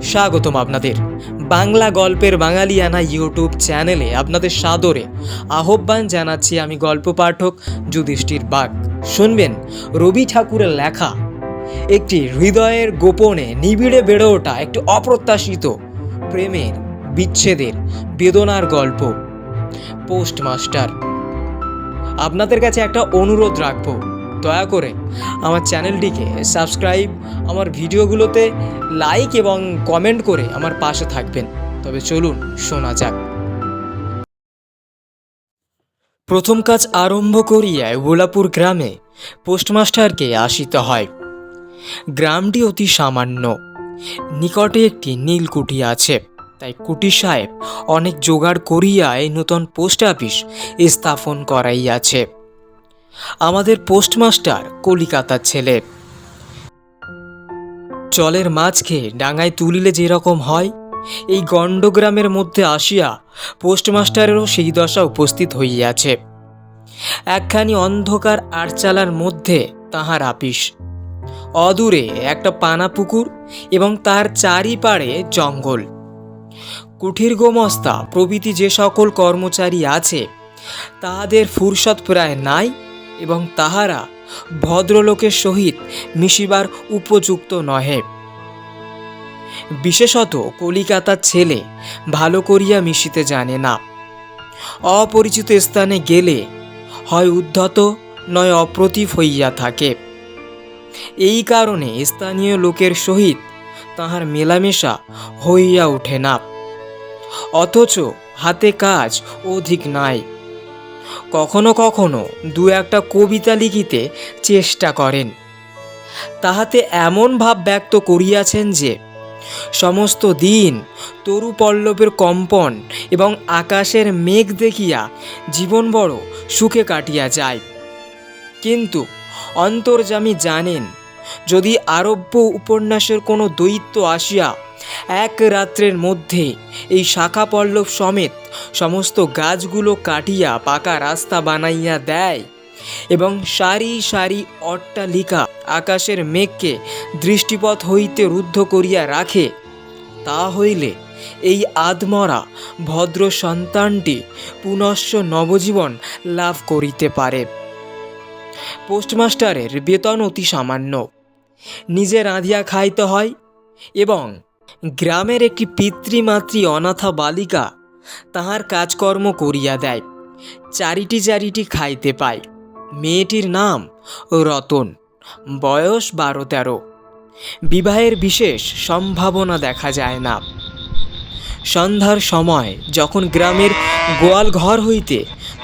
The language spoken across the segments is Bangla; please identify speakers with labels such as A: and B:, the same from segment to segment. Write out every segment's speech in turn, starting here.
A: স্বাগতম আপনাদের বাংলা গল্পের বাঙালিয়ানা ইউটিউব চ্যানেলে। আপনাদের সাদরে আহ্বান জানাচ্ছি আমি গল্প পাঠক যুধিষ্ঠির বাগ। শুনবেন রবি ঠাকুরের লেখা একটি হৃদয়ের গোপনে নিবিড়ে বেড়ে ওঠা একটি অপ্রত্যাশিত প্রেমের বিচ্ছেদের বেদনার গল্প, পোস্টমাস্টার। আপনাদের কাছে একটা অনুরোধ রাখবো, দয়া করে আমার চ্যানেলটিকে সাবস্ক্রাইব, আমার ভিডিওগুলোতে লাইক এবং কমেন্ট করে আমার পাশে থাকবেন। তবে চলুন শোনা যাক। প্রথম কাজ আরম্ভ করিয়ায় ভোলাপুর গ্রামে পোস্টমাস্টারকে আসিতে হয়। গ্রামটি অতি সামান্য, নিকটে একটি নীলকুঠি আছে, তাই কুটি সাহেব অনেক জোগাড় করিয়া এই নূতন পোস্ট অফিস স্থাপন করাইয়াছে। আমাদের পোস্টমাস্টার কলিকাতার ছেলে। জলের মাছ খেয়ে ডাঙায় তুলিলে যেরকম হয়, এই গণ্ডগ্রামের মধ্যে আসিয়া পোস্টমাস্টারেরও সেই দশা উপস্থিত হইয়াছে। একখানি অন্ধকার আটচালার মধ্যে তাহার আপিস, অদূরে একটা পানা পুকুর এবং তার চারিপাড়ে জঙ্গল। কুঠির গোমস্তা প্রভৃতি যে সকল কর্মচারী আছে, তাহাদের ফুরসত প্রায় নাই এবং তাহারা ভদ্রলোকের সহিত মিশিবার উপযুক্ত নহে। বিশেষত কলিকাতার ছেলে ভালো করিয়া মিশিতে জানে না। অপরিচিত স্থানে গেলে হয় উদ্ধত নয় অপ্রতিভ হইয়া থাকে। এই কারণে স্থানীয় লোকের সহিত তাহার মেলামেশা হইয়া ওঠে না, অথচ হাতে কাজ অধিক নাই। কখনো কখনো দু একটা কবিতা লিখিতে চেষ্টা করেন। তাহাতে এমন ভাব ব্যক্ত করিয়াছেন যে সমস্ত দিন তরু পল্লবের কম্পন এবং আকাশের মেঘ দেখিয়া জীবন বড় সুখে কাটিয়া যায়। কিন্তু অন্তর্যামী জানেন, যদি আরব্য উপন্যাসের কোনো দৈত্য আসিয়া এক রাত্রের মধ্যে এই শাখা পল্লব সমেত সমস্ত গাছগুলো কাটিয়া পাকা রাস্তা বানাইয়া দেয় এবং সারি সারি অট্টালিকা আকাশের মেঘকে দৃষ্টিপথ হইতে রুদ্ধ করিয়া রাখে, তা হইলে এই আদমরা ভদ্র সন্তানটি পুনশ্চ নবজীবন লাভ করিতে পারে। পোস্টমাস্টারের বেতন অতি সামান্য, নিজে রাঁধিয়া খাইতে হয় এবং গ্রামের একটি পিতৃমাতৃ অনাথা বালিকা তাহার কাজকর্ম করিয়া দেয়। চারিটি খাইতে পায়। মেয়েটির নাম রতন, বয়স 12-13। বিবাহের বিশেষ সম্ভাবনা দেখা যায় না। সন্ধ্যার সময় যখন গ্রামের গোয়াল ঘর হইতে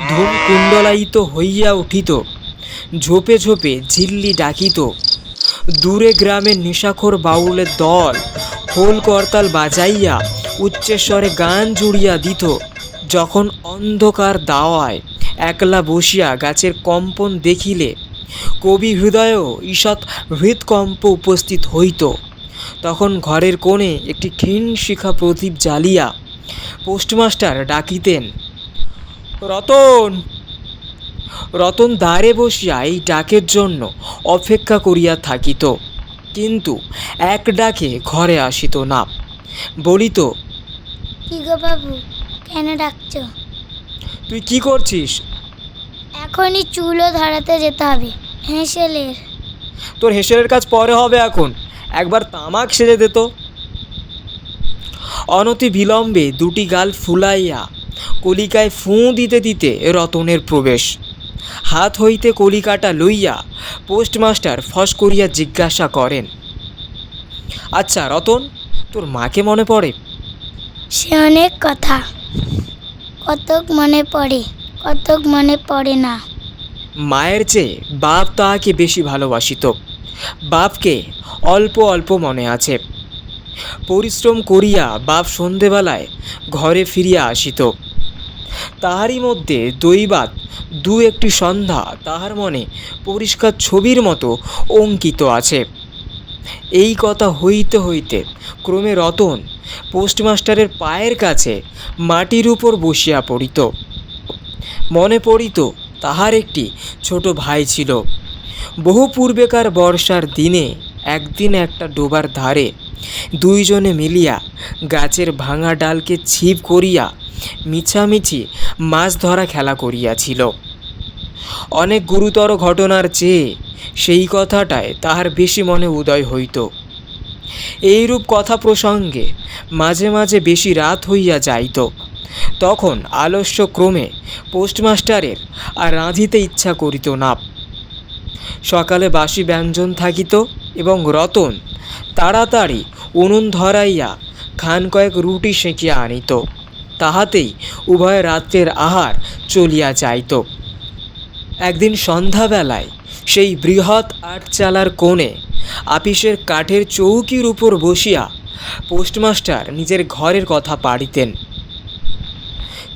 A: ধূম কুণ্ডলায়িত হইয়া উঠিত, ঝোপে ঝোপে ঝিল্লি ডাকিত, দূরে গ্রামের নেশাখোর বাউলের দল খোল করতাল বাজাইয়া উচ্চস্বরে গান জুড়িয়া দিত, যখন অন্ধকার দাওয়ায় একলা বসিয়া গাছের কম্পন দেখিলে কবি হৃদয়েও ঈষৎ হৃৎকম্প উপস্থিত হইত, তখন ঘরের কোণে একটি ক্ষীণ শিখা প্রদীপ জ্বালিয়া পোস্টমাস্টার ডাকিতেন, রতন। রতন দ্বারে বসিয়া এই ডাকের জন্য অপেক্ষা করিয়া থাকিত, কিন্তু এক ডাকে ঘরে আসিত না। বলিত,
B: কি গো বাবু, কেন ডাকছ?
A: তুই কি করছিস?
B: এখনই চুলো ধরাতে যেতে হবে হেঁসেলের।
A: তোর হেসেলের কাজ পরে হবে, এখন একবার তামাক সেজে দে তো। অনতি বিলম্বে দুটি গাল ফুলাইয়া কলিকায় ফুঁ দিতে দিতে রতনের প্রবেশ। হাত হইতে কলিকাটা লইয়া পোস্টমাস্টার ফস করিয়া জিজ্ঞাসা করেন, আচ্ছা রতন, তোর মাকে মনে পড়ে?
B: সে অনেক কথা, কতক মনে পড়ে, কতক মনে পড়ে না।
A: মায়ের চেয়ে বাপ তাহাকে বেশি ভালোবাসিত। বাপকে অল্প অল্প মনে আছে। পরিশ্রম করিয়া বাপ সন্ধেবেলায় ঘরে ফিরিয়া আসিত। তাহারই মধ্যে দৈবাৎ দু একটি সন্ধ্যা তাহার মনে পরিষ্কার ছবির মতো অঙ্কিত আছে। এই কথা হইতে হইতে ক্রমে রতন পোস্টমাস্টারের পায়ের কাছে মাটির উপর বসিয়া পড়িত। মনে পড়িত তাহার একটি ছোট ভাই ছিল। বহু পূর্বেকার বর্ষার দিনে একদিন একটা ডোবার ধারে দুইজনে মিলিয়া গাছের ভাঙা ডালকে ছিপ করিয়া মিছামিছি মাছ ধরা খেলা করিয়াছিল। অনেক গুরুতর ঘটনার চেয়ে সেই কথাটায় তাহার বেশি মনে উদয় হইত। এইরূপ কথা প্রসঙ্গে মাঝে মাঝে বেশি রাত হইয়া যাইত। তখন আলস্যক্রমে পোস্টমাস্টারের আর রাঁধিতে ইচ্ছা করিত না। সকালে বাসি ব্যঞ্জন থাকিত এবং রতন তাড়াতাড়ি উনুন ধরাইয়া খান কয়েক রুটি সেঁকিয়া আনিত। তাহাতেই উভয় রাত্রের আহার চলিয়া যাইত। একদিন সন্ধ্যাবেলায় সেই বৃহৎ আটচালার কোণে আপিসের কাঠের চৌকির উপর বসিয়া পোস্টমাস্টার নিজের ঘরের কথা পাড়িতেন।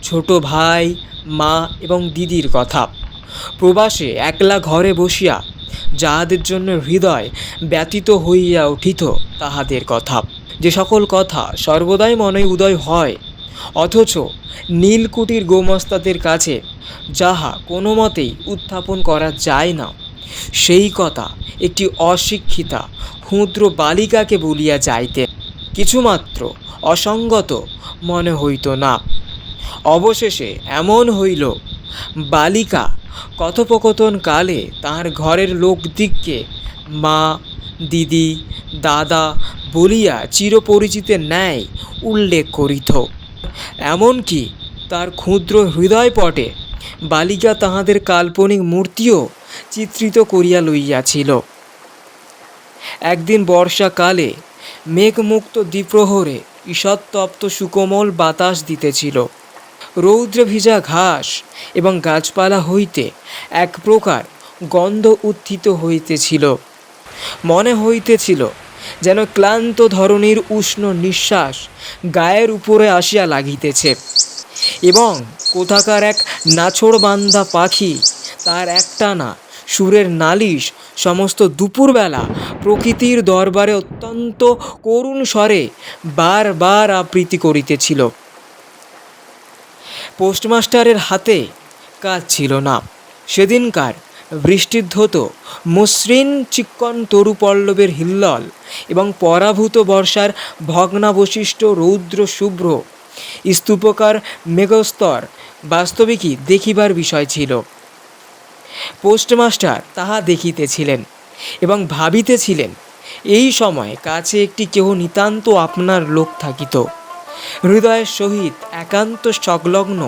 A: ছোট ভাই, মা এবং দিদির কথা, প্রবাসে একলা ঘরে বসিয়া যাহাদের জন্য হৃদয় ব্যতীত হইয়া উঠিত তাহাদের কথা, যে সকল কথা সর্বদাই মনে উদয় হয়, অথচ নীলকুঠির গোমস্তাদের কাছে যাহা কোনো মতেই উত্থাপন করা যায় না, সেই কথা একটি অশিক্ষিতা ক্ষুদ্র বালিকাকে বলিয়া যাইতে কিছুমাত্র অসঙ্গত মনে হইত না। অবশেষে এমন হইল, বালিকা কথোপকথন কালে তাহার ঘরের লোকদিগকে মা, দিদি, দাদা বলিয়া চিরপরিচিতের ন্যায় উল্লেখ করিত। এমনকি তার ক্ষুদ্র হৃদয়পটে বালিকা তাহাদের কাল্পনিক মূর্তিও চিত্রিত করিয়া লইয়াছিল। একদিন বর্ষাকালে মেঘমুক্ত দ্বিপ্রহরে ঈষৎতপ্ত সুকোমল বাতাস দিতেছিল। রৌদ্রে ভিজা ঘাস এবং গাছপালা হইতে এক প্রকার গন্ধ উত্থিত হইতেছিল। মনে হইতেছিল যেন ক্লান্ত ধরনীর উষ্ণ নিঃশ্বাস গায়ের উপরে আসিয়া লাগিতেছে এবং কোথাকার এক নাছোড়বান্ধা পাখি তার একটানা সুরের নালিশ সমস্ত দুপুরবেলা প্রকৃতির দরবারে অত্যন্ত করুণ স্বরে বারবার আবৃত্তি করিতেছিল। পোস্টমাস্টারের হাতে কাজ ছিল না। সেদিনকার বৃষ্টিধৌত মসৃণ চিক্কণ তরুপল্লবের হিল্লল এবং পরাভূত বর্ষার ভগ্নাবশিষ্ট রৌদ্র শুভ্র স্তূপকার মেঘস্তর বাস্তবিকই দেখিবার বিষয় ছিল। পোস্টমাস্টার তাহা দেখিতেছিলেন এবং ভাবিতেছিলেন, এই সময় কাছে একটি কেহ নিতান্ত আপনার লোক থাকিত, হৃদয়ের সহিত একান্ত সংলগ্ন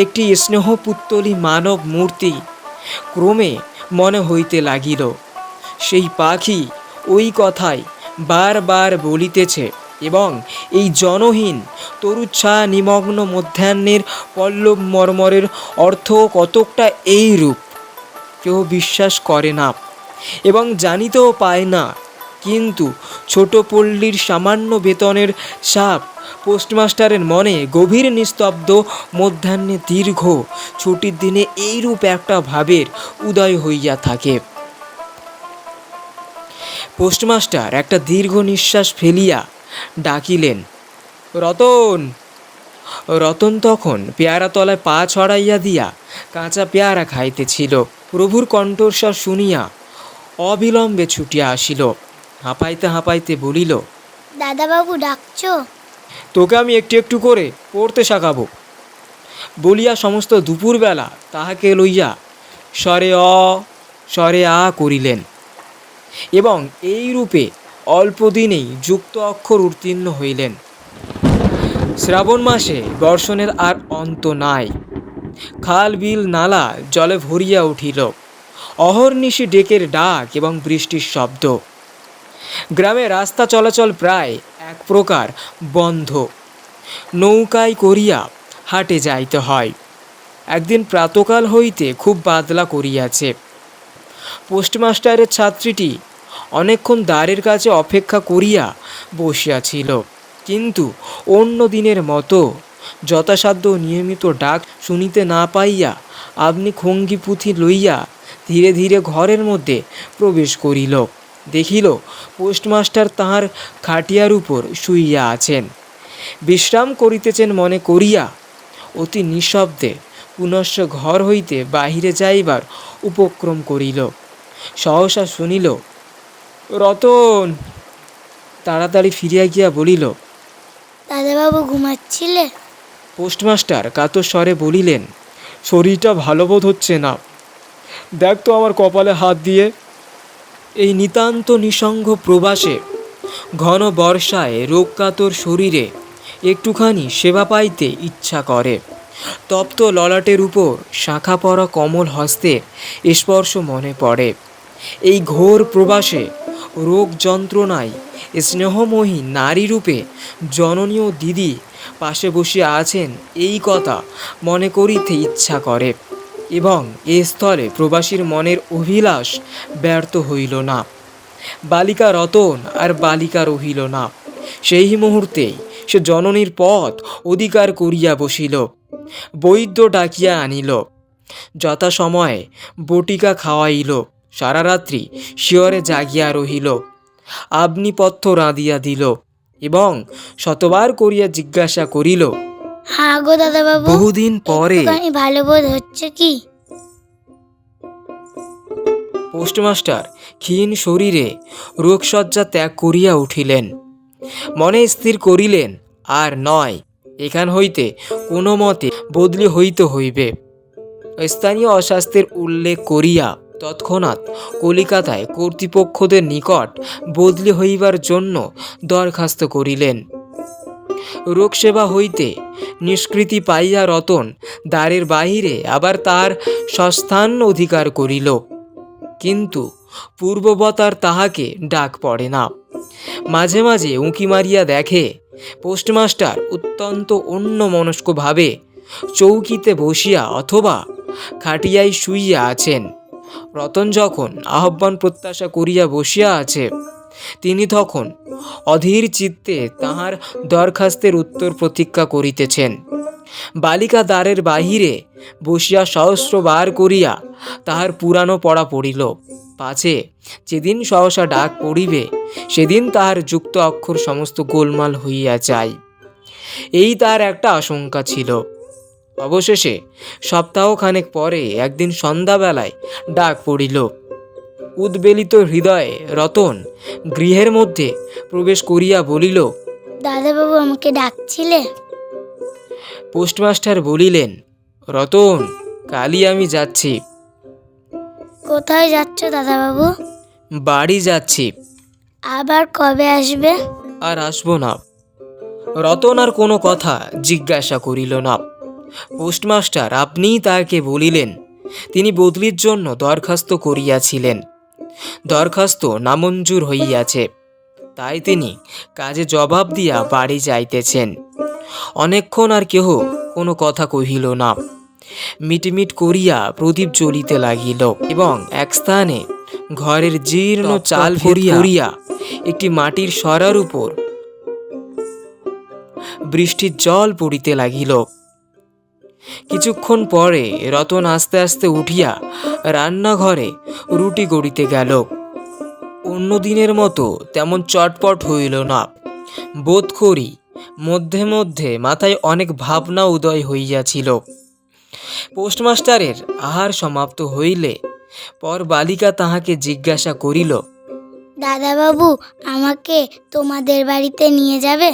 A: একটি স্নেহপুত্তলী মানব মূর্তি ক্রমে মনে হইতে লাগিল। সেই পাখি ওই কথাই বারবার বলিতেছে এবং এই জনহীন তরুচ্ছায়া নিমগ্ন মধ্যাহ্নের পল্লব মর্মরের অর্থ কতকটা এইরূপ কেউ বিশ্বাস করে না এবং জানিতেও পায় না। কিন্তু ছোট পল্লীর সামান্য বেতনের সাপ পোস্টমাস্টারের মনে গভীর নিস্তব্ধ মধ্যাহ্নে দীর্ঘ ছুটির দিনে এইরূপ একটা ভাবের উদয় হইয়া থাকে। পোস্টমাস্টার একটা দীর্ঘ নিঃশ্বাস ফেলিয়া ডাকিলেন, রতন। রতন তখন পেয়ারা তলায় পা ছড়াইয়া দিয়া কাঁচা পেয়ারা খাইতেছিল। প্রভুর কণ্ঠস্বর শুনিয়া অবিলম্বে ছুটিয়া আসিল। হাঁপাইতে হাঁপাইতে বলিল,
B: দাদাবাবু ডাকছো?
A: তোকে আমি একটু একটু করে পড়তে শেখাবো বলিয়া সমস্ত দুপুরবেলা তাহাকে লইয়া স্বরে অ স্বরে আ করিলেন এবং এই রূপে অল্প দিনেই যুক্ত অক্ষর উত্তীর্ণ হইলেন। শ্রাবণ মাসে বর্ষণের আর অন্ত নাই। খাল বিল নালা জলে ভরিয়া উঠিল। অহর্নিশি ডেকের ডাক এবং বৃষ্টির শব্দ। গ্রামে রাস্তা চলাচল প্রায় এক প্রকার বন্ধ। নৌকায় করিয়া হাটে যাইতে হয়। একদিন প্রাতকাল হইতে খুব বাদলা করিয়াছে। পোস্টমাস্টারের ছাত্রীটি অনেকক্ষণ দ্বারের কাছে অপেক্ষা করিয়া বসিয়াছিল, কিন্তু অন্য দিনের মতো যথাসাধ্য নিয়মিত ডাক শুনিতে না পাইয়া আপনি খঙ্গি পুঁথি লইয়া ধীরে ধীরে ঘরের মধ্যে প্রবেশ করিল। দেখিল পোস্টমাস্টার তাহার খাটিয়ার উপর শুইয়া আছেন, বিশ্রাম করিতেছেন মনে করিয়া অতি নিঃশব্দে পুনশ্চ ঘর হইতে বাহিরে যাইবার উপক্রম করিল। সহসা শুনিল, রতন। তাড়াতাড়ি ফিরিয়া গিয়া বলিল,
B: দাদাবাবু ঘুমাচ্ছিলে?
A: পোস্টমাস্টার কাতর স্বরে বলিলেন, শরীরটা ভালো বোধ হচ্ছে না, দেখ তো আমার কপালে হাত দিয়ে। এই নিতান্ত নিঃসঙ্গ প্রবাসে ঘন বর্ষায় রোগকাতর শরীরে একটুখানি সেবা পাইতে ইচ্ছা করে। তপ্ত ললাটের উপর শাখা পরা কমল হস্তের স্পর্শ মনে পড়ে। এই ঘোর প্রবাসে রোগ যন্ত্রণায় স্নেহময়ী নারীরূপে জননী ও দিদি পাশে বসিয়া আছেন, এই কথা মনে করিতে ইচ্ছা করে। এবং এ স্থলে প্রবাসীর মনের অভিলাষ ব্যর্থ হইল না। বালিকা রতন আর বালিকা রহিল না। সেই মুহূর্তেই সে জননীর পথ অধিকার করিয়া বসিল। বৈদ্য ডাকিয়া আনিল, যথাসময়ে বটিকা খাওয়াইল। সারা রাত্রি শিয়রে জাগিয়া রহিল। আগ্নিপথ্য রাঁধিয়া দিল এবং শতবার করিয়া জিজ্ঞাসা করিল,
B: হ্যাঁ গো দাদাবাবু,
A: বহুদিন পরে
B: একটুখানি ভালো বোধ হচ্ছে কি?
A: পোস্টমাস্টার ক্ষীণ শরীরে রোগশয্যা ত্যাগ করিয়া উঠিলেন। মনে স্থির করিলেন, আর নয়, এখান হইতে কোনো মতে বদলি হইতে হইবে। স্থানীয় অস্বাস্থ্যের উল্লেখ করিয়া তৎক্ষণাৎ কলিকাতায় কর্তৃপক্ষদের নিকট বদলি হইবার জন্য দরখাস্ত করিলেন। রোগসেবা হইতে নিষ্কৃতি পাইয়া রতন দ্বারের বাহিরে আবার তার স্বস্থান অধিকার করিল, কিন্তু পূর্ববৎ আর তাহাকে ডাক পড়ে না। মাঝে মাঝে উঁকি মারিয়া দেখে পোস্টমাস্টার অত্যন্ত অন্যমনস্কভাবে চৌকিতে বসিয়া অথবা খাটিয়ায় শুইয়া আছেন। রতন যখন আহ্বান প্রত্যাশা করিয়া বসিয়া আছে, তিনি তখন অধীর চিত্তে তাহার দরখাস্তের উত্তর প্রতীক্ষা করিতেছেন। বালিকা দ্বারের বাহিরে বসিয়া সহস্রবার করিয়া তাহার পুরানো পড়া পড়িল, পাছে যেদিন সহসা ডাক পড়িবে সেদিন তাহার যুক্ত অক্ষর সমস্ত গোলমাল হইয়া যায়, এই তার একটা আশঙ্কা ছিল। অবশেষে সপ্তাহখানেক পরে একদিন সন্ধ্যাবেলায় ডাক পড়িল। উদ্বেলিত হৃদয়ে রতন গৃহের মধ্যে প্রবেশ করিয়া বলিল,
B: দাদাবাবু আমাকে ডাকছিলে?
A: পোস্টমাস্টার বলিলেন, রতন, কালই আমি যাচ্ছি।
B: কোথায় যাচ্ছ দাদাবাবু?
A: বাড়ি যাচ্ছি।
B: আবার কবে আসবে?
A: আর আসবো না। রতন আর কোনো কথা জিজ্ঞাসা করিল না। পোস্টমাস্টার আপনিই তাকে বলিলেন তিনি বদলির জন্য দরখাস্ত করিয়াছিলেন। দরখাস্ত নামঞ্জুর হইয়াছে, তাই তিনি কাজে জবাব দিয়া বাড়ি যাইতেছেন। অনেকক্ষণ আর কেহ কোনো কথা কহিল না। মিটমিট করিয়া প্রদীপ জ্বলিতে লাগিল এবং এক স্থানে ঘরের জীর্ণ চাল ভরিয়া একটি মাটির সরার উপর বৃষ্টির জল পড়িতে লাগিল। কিছুক্ষণ পরে রতন আস্তে আস্তে উঠিয়া রান্নাঘরে রুটি গড়িতে গেল। অন্য দিনের মতো তেমন চটপট হইল না। বোধ করি মধ্যে মধ্যে মাথায় অনেক ভাবনা উদয় হইয়াছিল। পোস্টমাস্টারের আহার সমাপ্ত হইলে পর বালিকা তাহাকে জিজ্ঞাসা করিল,
B: দাদাবাবু আমাকে তোমাদের বাড়িতে নিয়ে যাবে?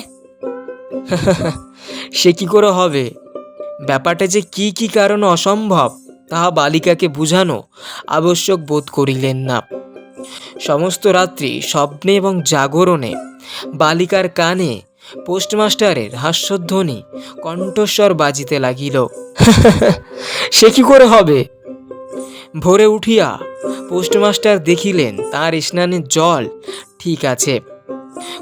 A: সে কি করে হবে? ব্যাপারটা যে কি কি কারণে অসম্ভব তাহা বালিকাকে বুঝানো আবশ্যক বোধ করিলেন না। সমস্ত রাত্রি স্বপ্নে এবং জাগরণে বালিকার কানে পোস্টমাস্টারের হাস্যধ্বনি কণ্ঠস্বর বাজিতে লাগিল। সে কি করে হবে? ভোরে উঠিয়া পোস্টমাস্টার দেখিলেন তাঁর স্নানের জল ঠিক আছে।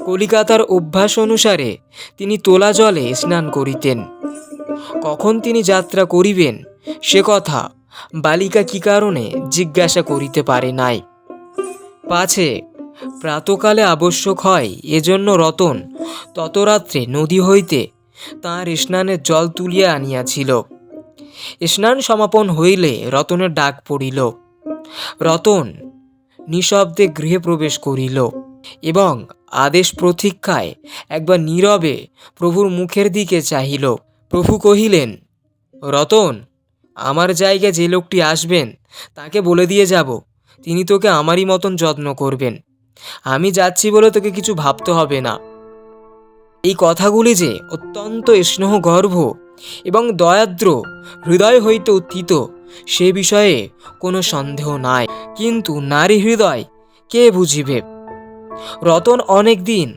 A: কলিকাতার অভ্যাস অনুসারে তিনি তোলা জলে স্নান করিতেন। কখন তিনি যাত্রা করিবেন সে কথা বালিকা কি কারণে জিজ্ঞাসা করিতে পারে নাই। পাছে প্রাতকালে আবশ্যক হয়, এজন্য রতন তত রাত্রে নদী হইতে তাঁর স্নানের জল তুলিয়া আনিয়াছিল। স্নান সমাপন হইলে রতনের ডাক পড়িল। রতন নিঃশব্দে গৃহে প্রবেশ করিল এবং আদেশ প্রতীক্ষায় একবার নীরবে প্রভুর মুখের দিকে চাহিল। প্রভু কহিলেন, রতন, আমার জায়গায় যে লোকটি আসবেন তাকে বলে দিয়ে যাব, তিনি তোকে আমারই মতন যত্ন করবেন। আমি যাচ্ছি বলে তোকে কিছু ভাবতে হবে না। এই কথাগুলি যে অত্যন্ত স্নেহগর্ভ এবং দয়াদ্র হৃদয় হইতে উত্থিত সে বিষয়ে কোনো সন্দেহ নাই। কিন্তু নারী হৃদয় কে বুঝিবে? রতন অনেক দিন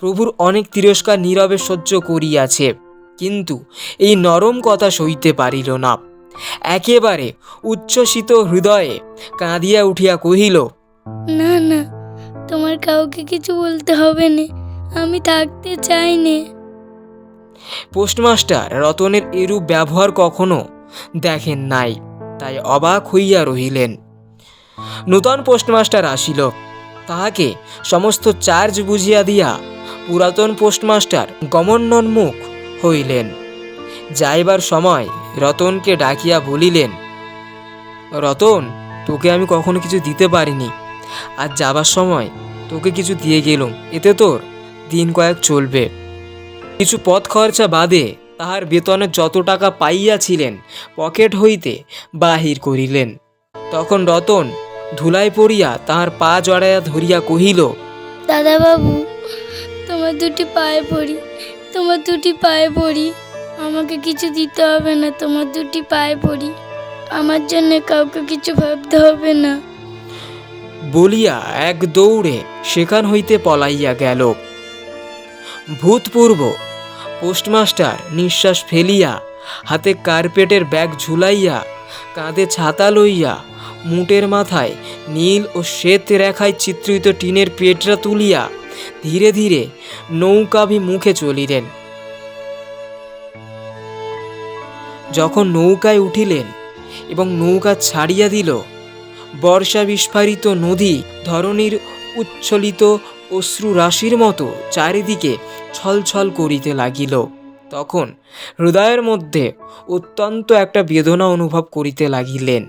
A: প্রভুর অনেক তিরস্কার নীরবে সহ্য করিয়াছে, কিন্তু এই নরম কথা সইতে পারিল না। একেবারে উচ্ছ্বসিত হৃদয়ে কাঁদিয়া উঠিয়া কহিল,
B: না না, তোমার কাউকে কিছু বলতে হবে না, আমি থাকতে চাই নে।
A: পোস্টমাস্টার রতনের এরূপ ব্যবহার কখনো দেখেন নাই, তাই অবাক হইয়া রহিলেন। নূতন পোস্টমাস্টার আসিল, তাহাকে সমস্ত চার্জ বুঝিয়া দিয়া পুরাতন পোস্টমাস্টার গমনোন্মুখ হইলেন। যাইবার সময় রতনকে ডাকিয়া বলিলেন, রতন, তোকে আমি কখনো কিছু দিতে পারিনি, আর যাবার সময় তোকে কিছু দিয়ে গেলুম, এতে তোর দিন কয়েক চলবে। কিছু পথ খরচা বাদে তাহার বেতনের যত টাকা পাইয়াছিলেন পকেট হইতে বাহির করিলেন। তখন রতন ধুলায় পড়িয়া তাহার পা জড়াইয়া ধরিয়া কহিল,
B: দাদা বাবু, তোমার দুটি পায়ে পড়ি, তোমার দুটি পায়ে পড়ি, আমাকে কিছু দিতে হবে না, তোমার দুটি পায়ে পড়ি, আমার জন্য কাউকে কিছু ভাবতে হবে না।
A: বলিয়া এক দৌড়ে সেখান হইতে পলাইয়া গেল। ভূতপূর্ব পোস্টমাস্টার নিঃশ্বাস ফেলিয়া হাতে কার্পেটের ব্যাগ ঝুলাইয়া, কাঁধে ছাতা লইয়া, মুটের মাথায় নীল ও শ্বেত রেখায় চিত্রিত টিনের পেটরা তুলিয়া ধীরে ধীরে নৌকাভিমুখে চলিলেন। যখন নৌকায় উঠিলেন এবং নৌকা ছাড়িয়া দিল, বর্ষা বিস্ফারিত নদী ধরণীর উচ্ছ্বলিত অশ্রু রাশির মতো চারিদিকে ছলছল করিতে লাগিল। তখন হৃদয়ের মধ্যে অত্যন্ত একটা বেদনা অনুভব করিতে লাগিলেন।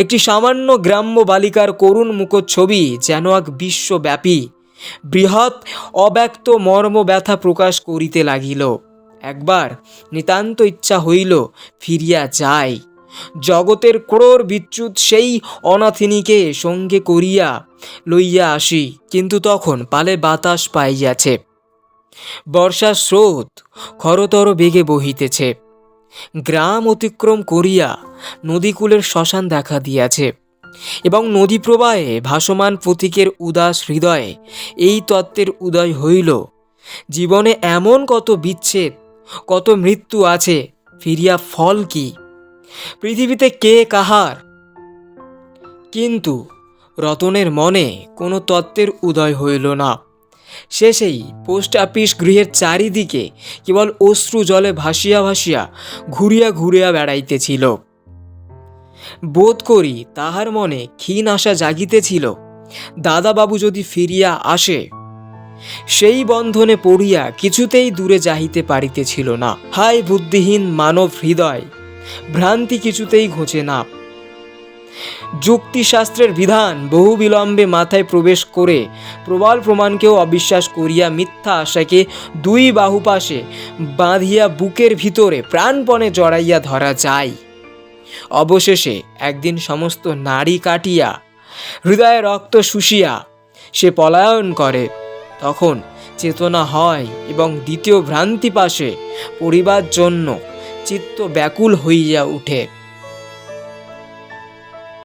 A: একটি সামান্য গ্রাম্য বালিকার করুণ মুখচ্ছবি যেন এক বিশ্বব্যাপী বৃহৎ অব্যক্ত মর্ম ব্যথা প্রকাশ করিতে লাগিল। একবার নিতান্ত ইচ্ছা হইল ফিরিয়া যাই, জগতের ক্রোড় বিচ্যুত সেই অনাথিনীকে সঙ্গে করিয়া লইয়া আসি, কিন্তু তখন পালে বাতাস পাইয়াছে, বর্ষার স্রোত খরতর বেগে বহিতেছে, গ্রাম অতিক্রম করিয়া নদীকূলের শ্মশান দেখা দিয়াছে, এবং নদী প্রবাহে ভাসমান পথিকের উদাস হৃদয়ে এই তত্ত্বের উদয় হইল, জীবনে এমন কত বিচ্ছেদ, কত মৃত্যু আছে, ফিরিয়া ফল কি? পৃথিবীতে কে কাহার? কিন্তু রতনের মনে কোনো তত্ত্বের উদয় হইল না। সে সেই পোস্ট অফিস গৃহের চারিদিকে কেবল অশ্রু জলে ভাসিয়া ভাসিয়া ঘুরিয়া ঘুরিয়া বেড়াইতেছিল। বোধ করি তাহার মনে ক্ষীণ আশা জাগিতেছিল, দাদাবাবু যদি ফিরিয়া আসে। সেই বন্ধনে পড়িয়া কিছুতেই দূরে যাইতে পারিতেছিল না। হায় বুদ্ধিহীন মানব হৃদয়, ভ্রান্তি কিছুতেই ঘোচে না। যুক্তিশাস্ত্রের বিধান বহু বিলম্বে মাথায় প্রবেশ করে প্রবল প্রমাণকেও অবিশ্বাস করিয়া মিথ্যা আশাকে দুই বাহু পাশে বাঁধিয়া বুকের ভিতরে প্রাণপণে জড়াইয়া ধরা যায়। অবশেষে একদিন সমস্ত নাড়ি কাটিয়া হৃদয়ে রক্ত শুষিয়া সে পলায়ন করে। তখন চেতনা হয় এবং দ্বিতীয় ভ্রান্তি পাশে পড়িবার জন্য চিত্ত ব্যাকুল হইয়া উঠে।